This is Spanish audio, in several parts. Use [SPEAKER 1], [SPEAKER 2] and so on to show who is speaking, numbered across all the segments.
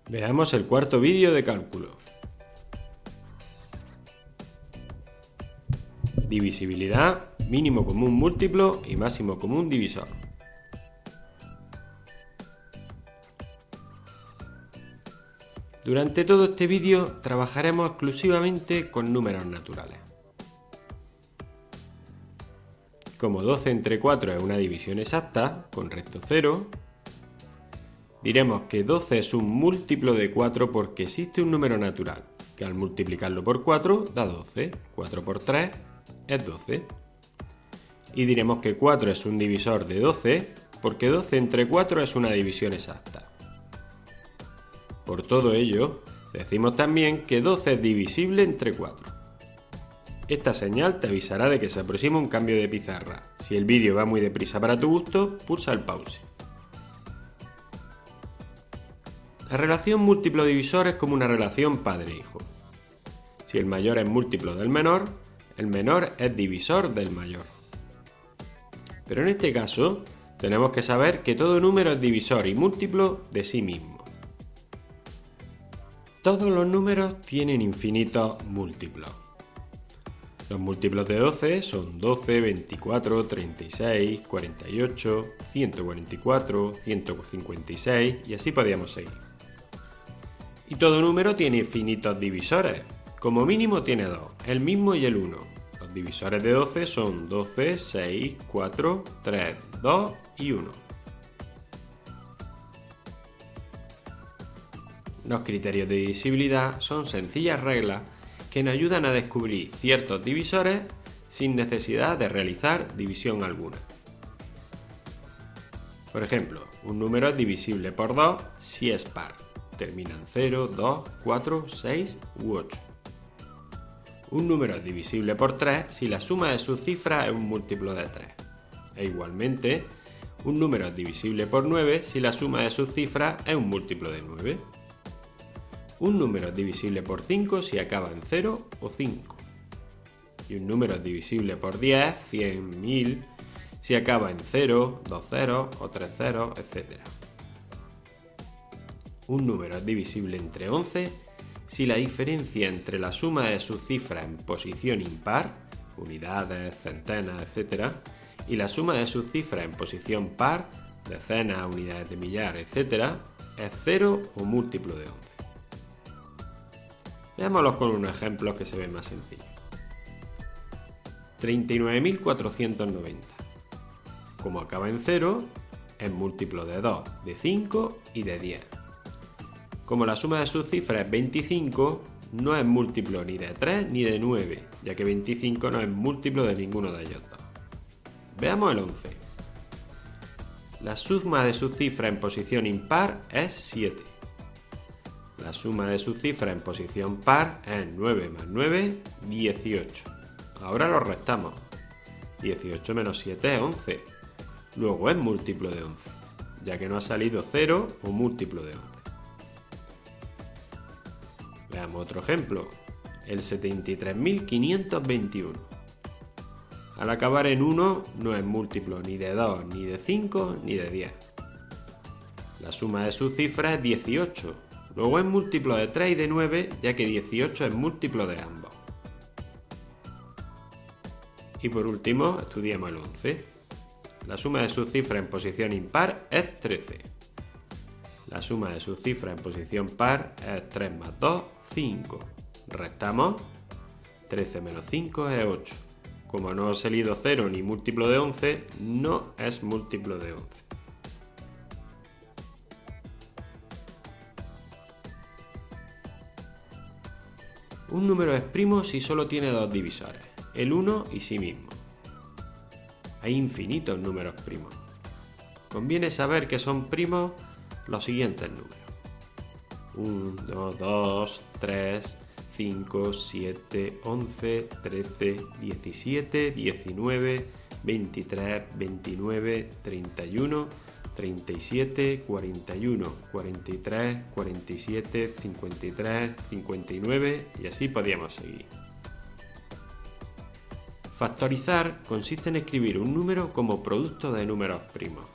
[SPEAKER 1] Veamos el cuarto vídeo de cálculo. Divisibilidad, mínimo común múltiplo y máximo común divisor. Durante todo este vídeo trabajaremos exclusivamente con números naturales. Como 12 entre 4 es una división exacta, con resto 0, diremos que 12 es un múltiplo de 4 porque existe un número natural, que al multiplicarlo por 4 da 12, 4 por 3 es 12. Y diremos que 4 es un divisor de 12 porque 12 entre 4 es una división exacta. Por todo ello, decimos también que 12 es divisible entre 4. Esta señal te avisará de que se aproxima un cambio de pizarra. Si el vídeo va muy deprisa para tu gusto, pulsa el pause. La relación múltiplo-divisor es como una relación padre-hijo. Si el mayor es múltiplo del menor, el menor es divisor del mayor. Pero en este caso, tenemos que saber que todo número es divisor y múltiplo de sí mismo. Todos los números tienen infinitos múltiplos. Los múltiplos de 12 son 12, 24, 36, 48, 144, 156 y así podríamos seguir. Y todo número tiene infinitos divisores. Como mínimo tiene dos, el mismo y el 1. Los divisores de 12 son 12, 6, 4, 3, 2 y 1. Los criterios de divisibilidad son sencillas reglas que nos ayudan a descubrir ciertos divisores sin necesidad de realizar división alguna. Por ejemplo, un número es divisible por 2 si es par. Termina en 0, 2, 4, 6 u 8. Un número es divisible por 3 si la suma de sus cifras es un múltiplo de 3. E igualmente, un número es divisible por 9 si la suma de sus cifras es un múltiplo de 9. Un número es divisible por 5 si acaba en 0 o 5. Y un número es divisible por 10, 100, 1000 si acaba en 0, 2 ceros o 3 ceros, etc. Un número es divisible entre 11 si la diferencia entre la suma de sus cifras en posición impar, unidades, centenas, etc., y la suma de sus cifras en posición par, decenas, unidades de millar, etc., es 0 o múltiplo de 11. Veámoslos con unos ejemplos que se ven más sencillos. 39.490. Como acaba en 0, es múltiplo de 2, de 5 y de 10. Como la suma de sus cifras es 25, no es múltiplo ni de 3 ni de 9, ya que 25 no es múltiplo de ninguno de ellos dos. Veamos el 11. La suma de sus cifras en posición impar es 7. La suma de sus cifras en posición par es 9 más 9, 18. Ahora lo restamos. 18 menos 7 es 11. Luego es múltiplo de 11, ya que no ha salido 0 o múltiplo de 11. Veamos otro ejemplo. El 73.521. Al acabar en 1 no es múltiplo ni de 2, ni de 5, ni de 10. La suma de sus cifras es 18. Luego es múltiplo de 3 y de 9, ya que 18 es múltiplo de ambos. Y por último, estudiemos el 11. La suma de sus cifras en posición impar es 13. La suma de sus cifras en posición par es 3 más 2, 5. Restamos. 13 menos 5 es 8. Como no ha salido 0 ni múltiplo de 11, no es múltiplo de 11. Un número es primo si solo tiene dos divisores, el 1 y sí mismo. Hay infinitos números primos. Conviene saber que son primos los siguientes números. 1, 2, 3, 5, 7, 11, 13, 17, 19, 23, 29, 31, 37, 41, 43, 47, 53, 59 y así podríamos seguir. Factorizar consiste en escribir un número como producto de números primos.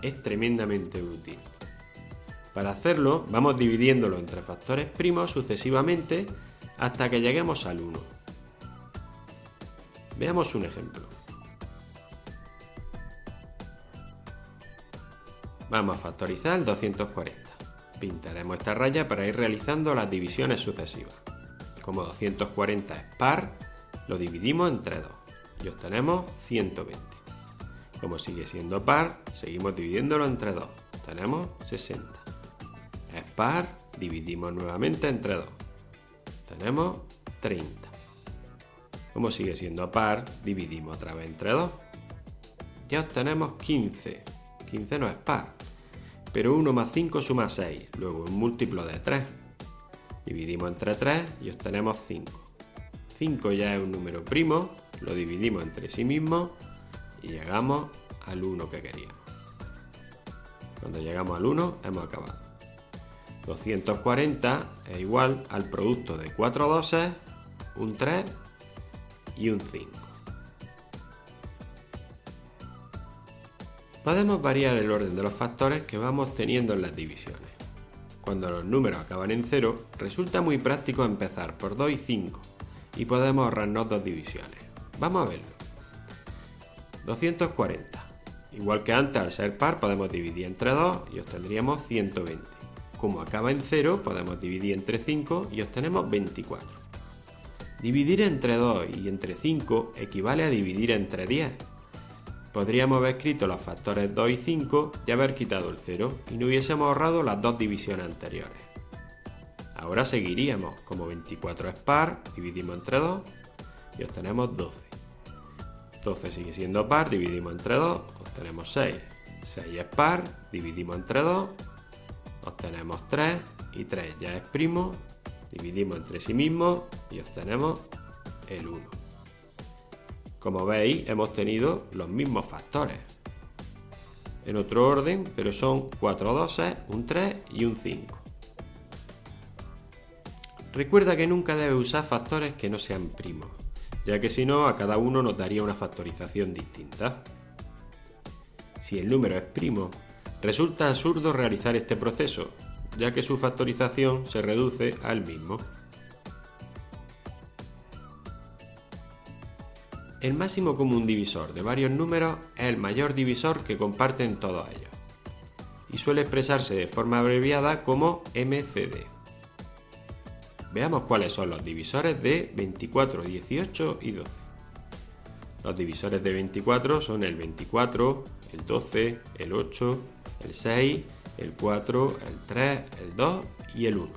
[SPEAKER 1] Es tremendamente útil. Para hacerlo, vamos dividiéndolo entre factores primos sucesivamente hasta que lleguemos al 1. Veamos un ejemplo. Vamos a factorizar el 240. Pintaremos esta raya para ir realizando las divisiones sucesivas. Como 240 es par, lo dividimos entre 2 y obtenemos 120. Como sigue siendo par, seguimos dividiéndolo entre 2. Tenemos 60. Es par, dividimos nuevamente entre 2. Tenemos 30. Como sigue siendo par, dividimos otra vez entre 2. Ya obtenemos 15. 15 no es par, pero 1 más 5 suma 6, luego un múltiplo de 3. Dividimos entre 3 y obtenemos 5. 5 ya es un número primo, lo dividimos entre sí mismo y llegamos al 1 que queríamos. Cuando llegamos al 1 hemos acabado. 240 es igual al producto de 4 doses, un 3 y un 5. Podemos variar el orden de los factores que vamos teniendo en las divisiones. Cuando los números acaban en 0, resulta muy práctico empezar por 2 y 5 y podemos ahorrarnos 2 divisiones. Vamos a verlo. 240. Igual que antes, al ser par, podemos dividir entre 2 y obtendríamos 120. Como acaba en 0, podemos dividir entre 5 y obtenemos 24. Dividir entre 2 y entre 5 equivale a dividir entre 10. Podríamos haber escrito los factores 2 y 5 y haber quitado el 0 y no hubiésemos ahorrado las dos divisiones anteriores. Ahora seguiríamos, como 24 es par, dividimos entre 2 y obtenemos 12. 12 sigue siendo par, dividimos entre 2, obtenemos 6. 6 es par, dividimos entre 2, obtenemos 3 y 3 ya es primo, dividimos entre sí mismos y obtenemos el 1. Como veis, hemos tenido los mismos factores. En otro orden, pero son 4 doses, un 3 y un 5. Recuerda que nunca debes usar factores que no sean primos, ya que si no, a cada uno nos daría una factorización distinta. Si el número es primo, resulta absurdo realizar este proceso, ya que su factorización se reduce al mismo. El máximo común divisor de varios números es el mayor divisor que comparten todos ellos, y suele expresarse de forma abreviada como MCD. Veamos cuáles son los divisores de 24, 18 y 12. Los divisores de 24 son el 24, el 12, el 8, el 6, el 4, el 3, el 2 y el 1.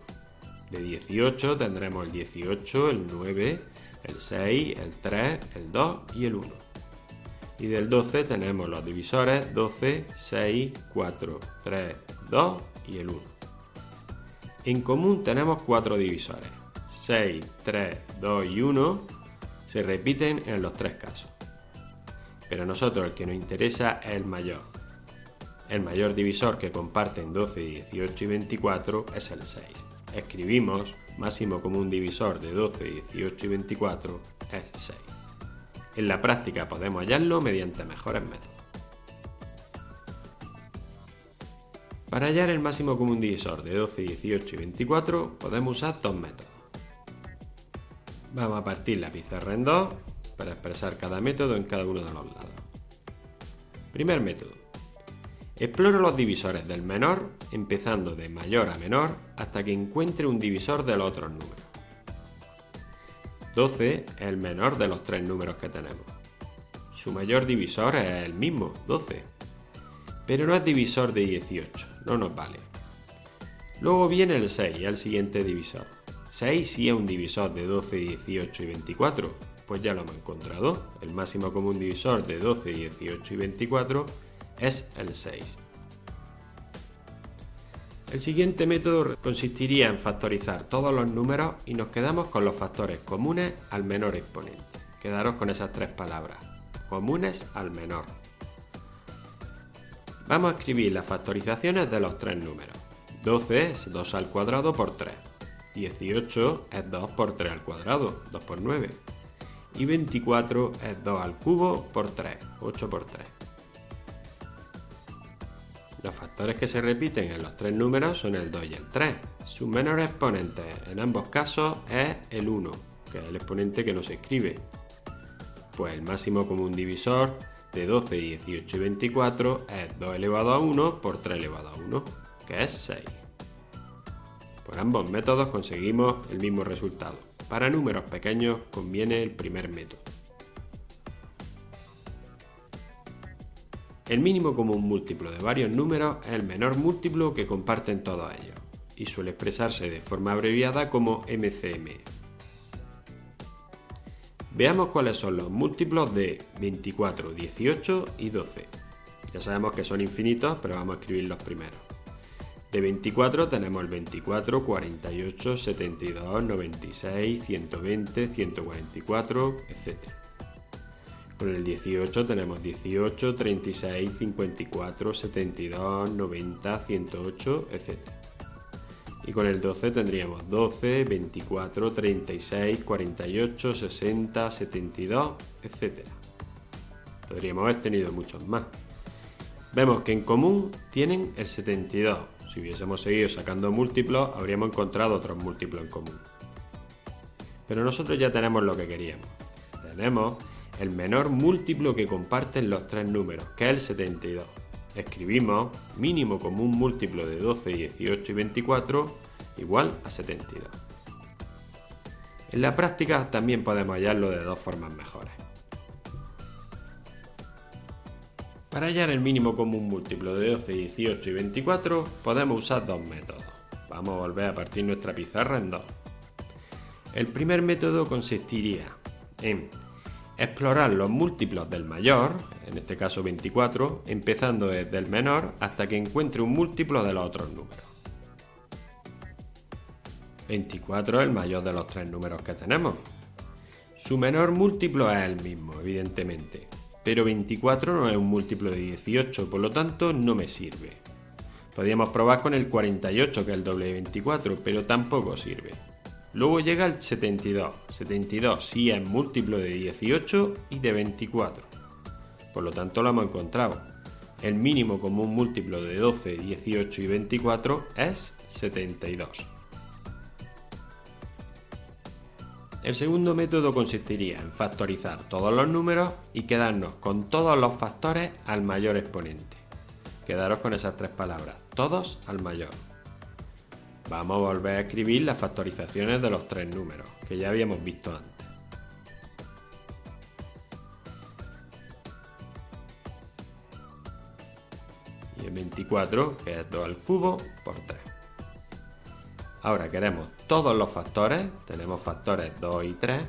[SPEAKER 1] De 18 tendremos el 18, el 9, el 6, el 3, el 2 y el 1. Y del 12 tenemos los divisores 12, 6, 4, 3, 2 y el 1. En común tenemos 4 divisores. 6, 3, 2 y 1 se repiten en los 3 casos. Pero a nosotros el que nos interesa es el mayor. El mayor divisor que comparten 12, 18 y 24 es el 6. Escribimos máximo común divisor de 12, 18 y 24 es 6. En la práctica podemos hallarlo mediante mejores métodos. Para hallar el máximo común divisor de 12, 18 y 24 podemos usar dos métodos. Vamos a partir la pizarra en dos para expresar cada método en cada uno de los lados. Primer método. Exploro los divisores del menor, empezando de mayor a menor hasta que encuentre un divisor de los otros números. 12 es el menor de los 3 números que tenemos. Su mayor divisor es el mismo, 12. Pero no es divisor de 18, no nos vale. Luego viene el 6, el siguiente divisor. 6 sí es un divisor de 12, 18 y 24, pues ya lo hemos encontrado. El máximo común divisor de 12, 18 y 24 es el 6. El siguiente método consistiría en factorizar todos los números y nos quedamos con los factores comunes al menor exponente. Quedaros con esas 3 palabras, comunes al menor. Vamos a escribir las factorizaciones de los 3 números. 12 es 2 al cuadrado por 3. 18 es 2 por 3 al cuadrado, 2 por 9. Y 24 es 2 al cubo por 3, 8 por 3. Los factores que se repiten en los tres números son el 2 y el 3. Sus menores exponentes en ambos casos es el 1, que es el exponente que no se escribe. Pues el máximo común divisor de 12, 18 y 24 es 2 elevado a 1 por 3 elevado a 1, que es 6. Por ambos métodos conseguimos el mismo resultado. Para números pequeños conviene el primer método. El mínimo común múltiplo de varios números es el menor múltiplo que comparten todos ellos y suele expresarse de forma abreviada como MCM. Veamos cuáles son los múltiplos de 24, 18 y 12. Ya sabemos que son infinitos, pero vamos a escribir los primeros. De 24 tenemos el 24, 48, 72, 96, 120, 144, etc. Con el 18 tenemos 18, 36, 54, 72, 90, 108, etc. Y con el 12 tendríamos 12, 24, 36, 48, 60, 72, etc. Podríamos haber tenido muchos más. Vemos que en común tienen el 72. Si hubiésemos seguido sacando múltiplos, habríamos encontrado otros múltiplos en común. Pero nosotros ya tenemos lo que queríamos. Tenemos el menor múltiplo que comparten los tres números, que es el 72. Escribimos mínimo común múltiplo de 12, 18 y 24 igual a 72. En la práctica también podemos hallarlo de dos formas mejores. Para hallar el mínimo común múltiplo de 12, 18 y 24 podemos usar dos métodos. Vamos a volver a partir nuestra pizarra en dos. El primer método consistiría en explorar los múltiplos del mayor, en este caso 24, empezando desde el menor hasta que encuentre un múltiplo de los otros números. 24 es el mayor de los tres números que tenemos. Su menor múltiplo es el mismo, evidentemente, pero 24 no es un múltiplo de 18, por lo tanto no me sirve. Podríamos probar con el 48, que es el doble de 24, pero tampoco sirve. Luego llega el 72. 72 sí es múltiplo de 18 y de 24. Por lo tanto lo hemos encontrado. El mínimo común múltiplo de 12, 18 y 24 es 72. El segundo método consistiría en factorizar todos los números y quedarnos con todos los factores al mayor exponente. Quedaros con esas tres palabras, todos al mayor. Vamos a volver a escribir las factorizaciones de los tres números, que ya habíamos visto antes. Y el 24, que es 2 al cubo, por 3. Ahora queremos todos los factores, tenemos factores 2 y 3,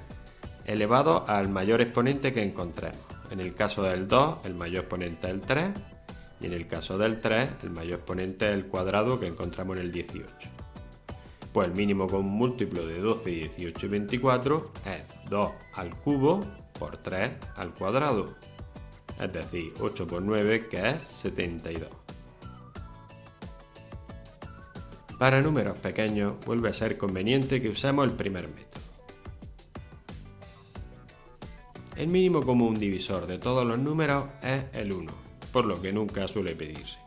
[SPEAKER 1] elevados al mayor exponente que encontremos. En el caso del 2, el mayor exponente es el 3, y en el caso del 3, el mayor exponente es el cuadrado que encontramos en el 18. Pues el mínimo común múltiplo de 12, 18 y 24 es 2 al cubo por 3 al cuadrado, es decir, 8 por 9, que es 72. Para números pequeños vuelve a ser conveniente que usemos el primer método. El mínimo común divisor de todos los números es el 1, por lo que nunca suele pedirse.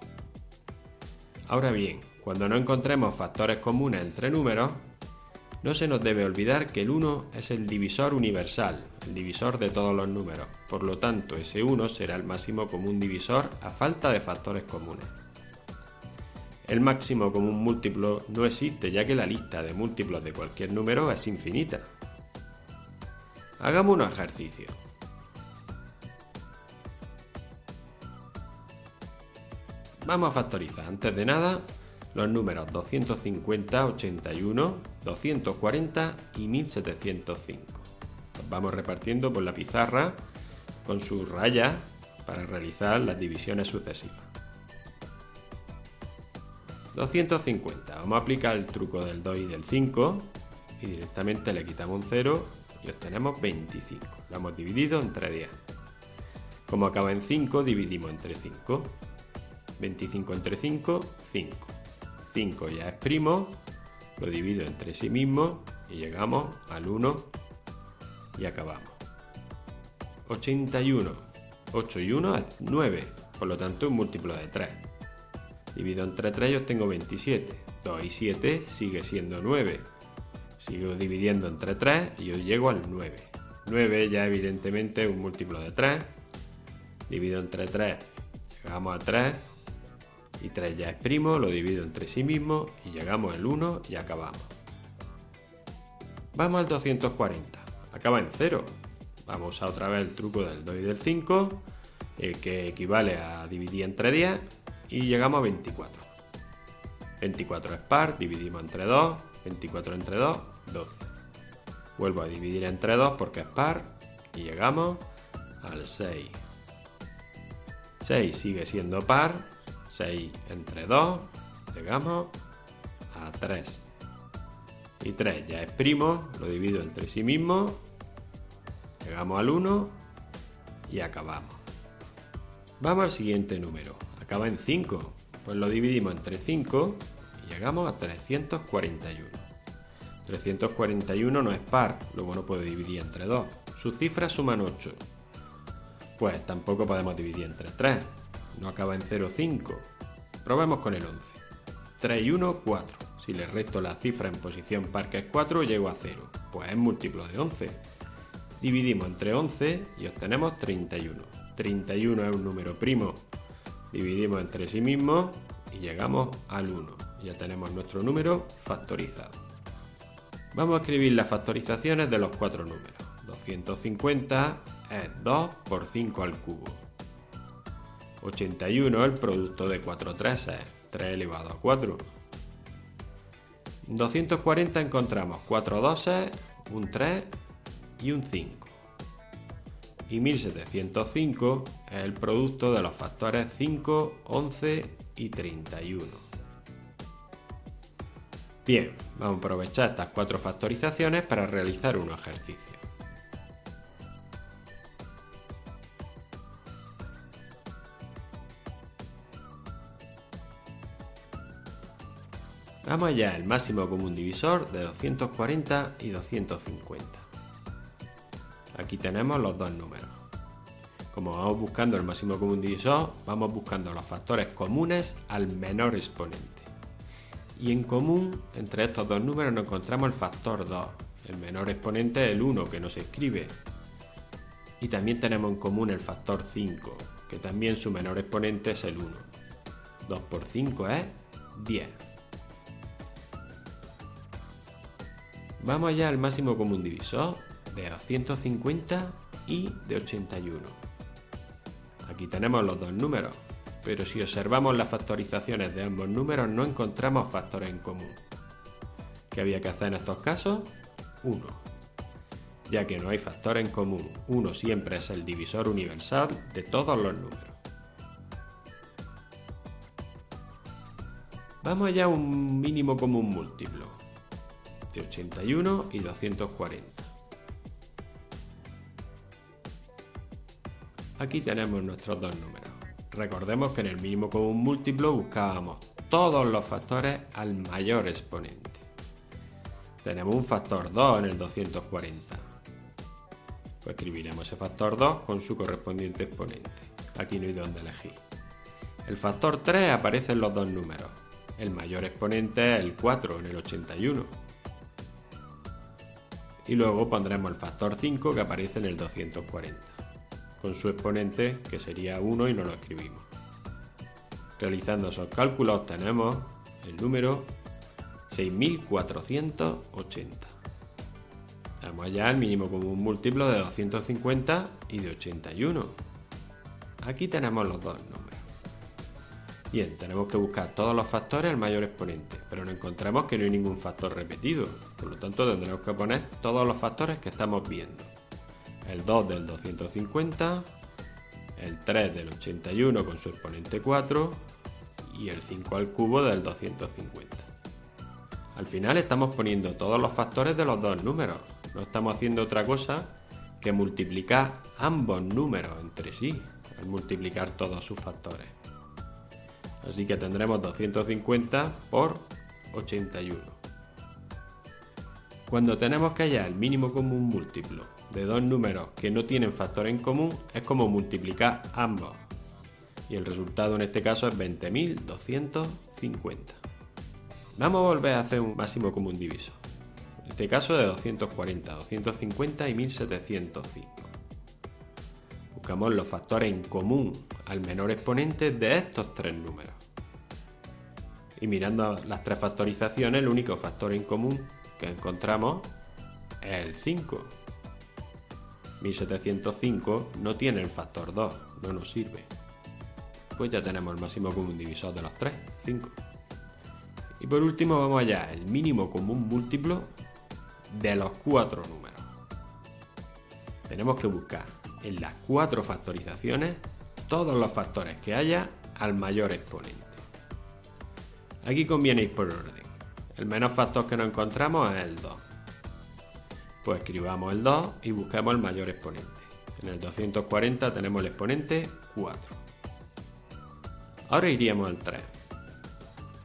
[SPEAKER 1] Ahora bien, cuando no encontremos factores comunes entre números, no se nos debe olvidar que el 1 es el divisor universal, el divisor de todos los números. Por lo tanto, ese 1 será el máximo común divisor a falta de factores comunes. El máximo común múltiplo no existe, ya que la lista de múltiplos de cualquier número es infinita. Hagamos unos ejercicios. Vamos a factorizar, antes de nada, los números 250, 81, 240 y 1705. Los vamos repartiendo por la pizarra con sus rayas para realizar las divisiones sucesivas. 250, vamos a aplicar el truco del 2 y del 5 y directamente le quitamos un 0 y obtenemos 25. Lo hemos dividido entre 10. Como acaba en 5, dividimos entre 5. 25 entre 5, 5. 5 ya es primo, lo divido entre sí mismo y llegamos al 1 y acabamos. 81. 8 y 1 es 9, por lo tanto un múltiplo de 3. Divido entre 3 y obtengo 27. 2 y 7 sigue siendo 9. Sigo dividiendo entre 3 y hoy llego al 9. 9 ya evidentemente es un múltiplo de 3. Divido entre 3, llegamos a 3. Y 3 ya es primo, lo divido entre sí mismo y llegamos al 1 y acabamos. Vamos al 240. Acaba en 0. Vamos a usar otra vez el truco del 2 y del 5, que equivale a dividir entre 10 y llegamos a 24. 24 es par, dividimos entre 2, 24 entre 2, 12. Vuelvo a dividir entre 2 porque es par y llegamos al 6. 6 sigue siendo par, 6 entre 2, llegamos a 3. Y 3 ya es primo, lo divido entre sí mismo, llegamos al 1 y acabamos. Vamos al siguiente número, acaba en 5, pues lo dividimos entre 5 y llegamos a 341. 341 no es par, luego no puedo dividir entre 2, sus cifras suman 8. Pues tampoco podemos dividir entre 3, no acaba en 0, 5. Probemos con el 11. 3 y 1, 4. Si le resto la cifra en posición par que es 4, llego a 0, pues es múltiplo de 11. Dividimos entre 11 y obtenemos 31. 31 es un número primo. Dividimos entre sí mismos y llegamos al 1. Ya tenemos nuestro número factorizado. Vamos a escribir las factorizaciones de los 4 números. 250 es 2 por 5 al cubo. 81 el producto de 4 treses, 3 elevado a 4. 240 encontramos 4 doses, un 3 y un 5. Y 1705 es el producto de los factores 5, 11 y 31. Bien, vamos a aprovechar estas 4 factorizaciones para realizar un ejercicio. Vamos allá, el máximo común divisor de 240 y 250. Aquí tenemos los dos números. Como vamos buscando el máximo común divisor, vamos buscando los factores comunes al menor exponente. Y en común, entre estos dos números nos encontramos el factor 2. El menor exponente es el 1, que no se escribe. Y también tenemos en común el factor 5, que también su menor exponente es el 1. 2 por 5 es 10. Vamos allá al máximo común divisor de 250 y de 81. Aquí tenemos los dos números, pero si observamos las factorizaciones de ambos números no encontramos factores en común. ¿Qué había que hacer en estos casos? 1. Ya que no hay factor en común, 1 siempre es el divisor universal de todos los números. Vamos allá a un mínimo común múltiplo de 81 y 240. Aquí tenemos nuestros dos números. Recordemos que en el mínimo común múltiplo buscábamos todos los factores al mayor exponente. Tenemos un factor 2 en el 240. Pues escribiremos ese factor 2 con su correspondiente exponente. Aquí no hay dónde elegir. El factor 3 aparece en los dos números. El mayor exponente es el 4 en el 81. Y luego pondremos el factor 5 que aparece en el 240, con su exponente que sería 1 y no lo escribimos. Realizando esos cálculos obtenemos el número 6480. Vamos allá al mínimo común múltiplo de 250 y de 81. Aquí tenemos los dos números. Bien, tenemos que buscar todos los factores al mayor exponente, pero no encontramos que no hay ningún factor repetido, por lo tanto tendremos que poner todos los factores que estamos viendo. El 2 del 250, el 3 del 81 con su exponente 4 y el 5 al cubo del 250. Al final estamos poniendo todos los factores de los dos números, no estamos haciendo otra cosa que multiplicar ambos números entre sí, al multiplicar todos sus factores. Así que tendremos 250 por 81. Cuando tenemos que hallar el mínimo común múltiplo de dos números que no tienen factor en común, es como multiplicar ambos. y el resultado en este caso es 20.250. Vamos a volver a hacer un máximo común divisor, en este caso de 240, 250 y 1705. Buscamos los factores en común al menor exponente de estos tres números. Y mirando las tres factorizaciones, el único factor en común que encontramos es el 5. 1705 no tiene el factor 2, no nos sirve. Pues ya tenemos el máximo común divisor de los tres, 5. Y por último vamos allá, el mínimo común múltiplo de los cuatro números. Tenemos que buscar en las cuatro factorizaciones todos los factores que haya al mayor exponente. Aquí conviene ir por orden. El menor factor que nos encontramos es el 2. Pues escribamos el 2 y buscamos el mayor exponente. En el 240 tenemos el exponente 4. Ahora iríamos al 3.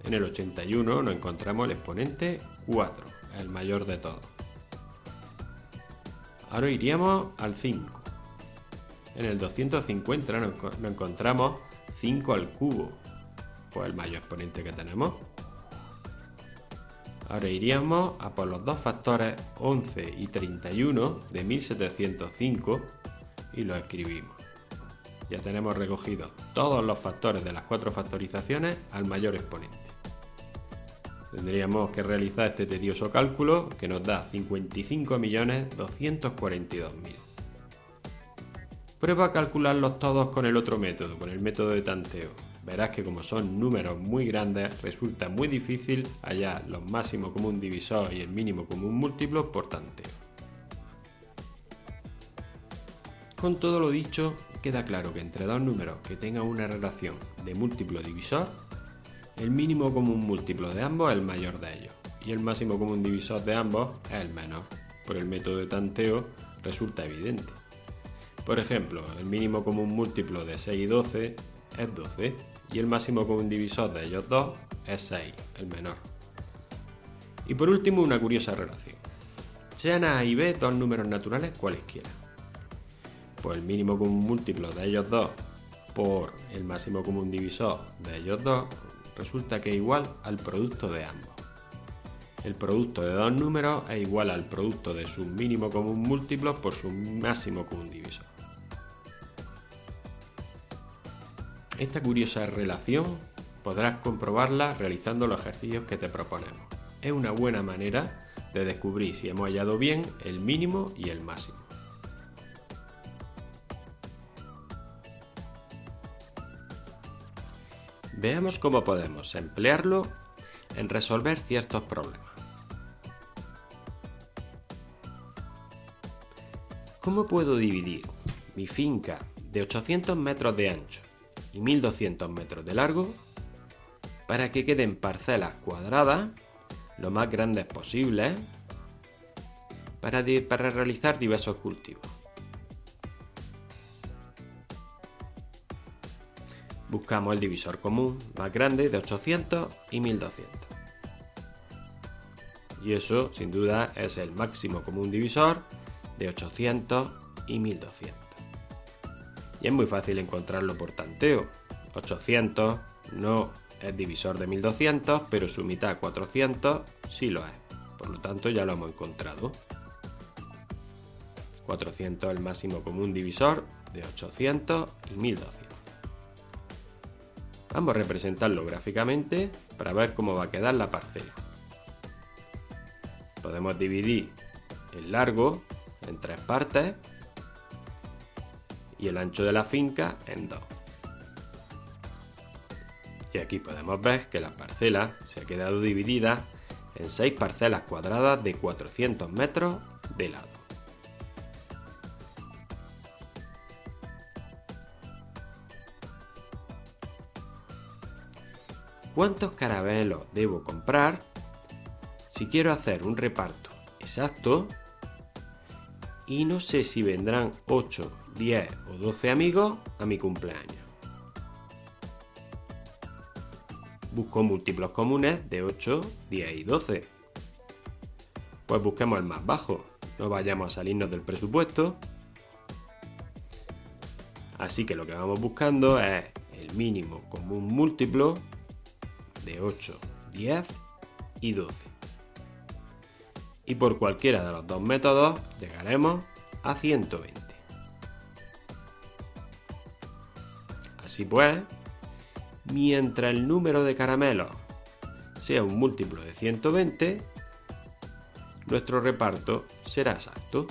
[SPEAKER 1] En el 81 nos encontramos el exponente 4, el mayor de todos. Ahora iríamos al 5. En el 250 nos encontramos 5 al cubo, pues el mayor exponente que tenemos. Ahora iríamos a por los dos factores 11 y 31 de 1705 y los escribimos. Ya tenemos recogidos todos los factores de las cuatro factorizaciones al mayor exponente. Tendríamos que realizar este tedioso cálculo que nos da 55.242.000. Prueba a calcularlos todos con el otro método, con el método de tanteo. Verás que como son números muy grandes, resulta muy difícil hallar los máximos común divisor y el mínimo común múltiplo por tanteo. Con todo lo dicho, queda claro que entre dos números que tengan una relación de múltiplo divisor, el mínimo común múltiplo de ambos es el mayor de ellos y el máximo común divisor de ambos es el menor. Por el método de tanteo resulta evidente. Por ejemplo, el mínimo común múltiplo de 6 y 12 es 12 y el máximo común divisor de ellos dos es 6, el menor. Y por último, una curiosa relación. Sean A y B dos números naturales cualesquiera. Pues el mínimo común múltiplo de ellos dos por el máximo común divisor de ellos dos resulta que es igual al producto de ambos. El producto de dos números es igual al producto de sus mínimo común múltiplos por su máximo común divisor. Esta curiosa relación podrás comprobarla realizando los ejercicios que te proponemos. Es una buena manera de descubrir si hemos hallado bien el mínimo y el máximo. Veamos cómo podemos emplearlo en resolver ciertos problemas. ¿Cómo puedo dividir mi finca de 800 metros de ancho y 1200 metros de largo para que queden parcelas cuadradas lo más grandes posibles para realizar diversos cultivos? Buscamos el divisor común más grande de 800 y 1200. Y eso, sin duda, es el máximo común divisor de 800 y 1200. Y es muy fácil encontrarlo por tanteo. 800 no es divisor de 1200, pero su mitad 400 sí lo es. Por lo tanto, ya lo hemos encontrado. 400 es el máximo común divisor de 800 y 1200. Vamos a representarlo gráficamente para ver cómo va a quedar la parcela. Podemos dividir el largo en 3 partes y el ancho de la finca en 2. Y aquí podemos ver que la parcela se ha quedado dividida en 6 parcelas cuadradas de 400 metros de lado. ¿Cuántos caramelos debo comprar si quiero hacer un reparto exacto y no sé si vendrán 8, 10 o 12 amigos a mi cumpleaños? Busco múltiplos comunes de 8, 10 y 12. Pues busquemos el más bajo, no vayamos a salirnos del presupuesto. Así que lo que vamos buscando es el mínimo común múltiplo de 8, 10 y 12. Y por cualquiera de los dos métodos llegaremos a 120. Así pues, mientras el número de caramelos sea un múltiplo de 120, nuestro reparto será exacto.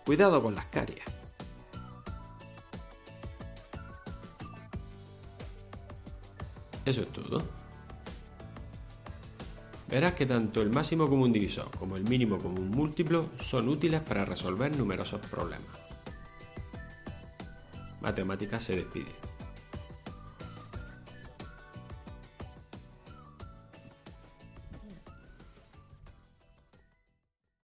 [SPEAKER 1] Cuidado con las caries. Eso es todo. Verás que tanto el máximo común divisor como el mínimo común múltiplo son útiles para resolver numerosos problemas. Matemáticas se despide.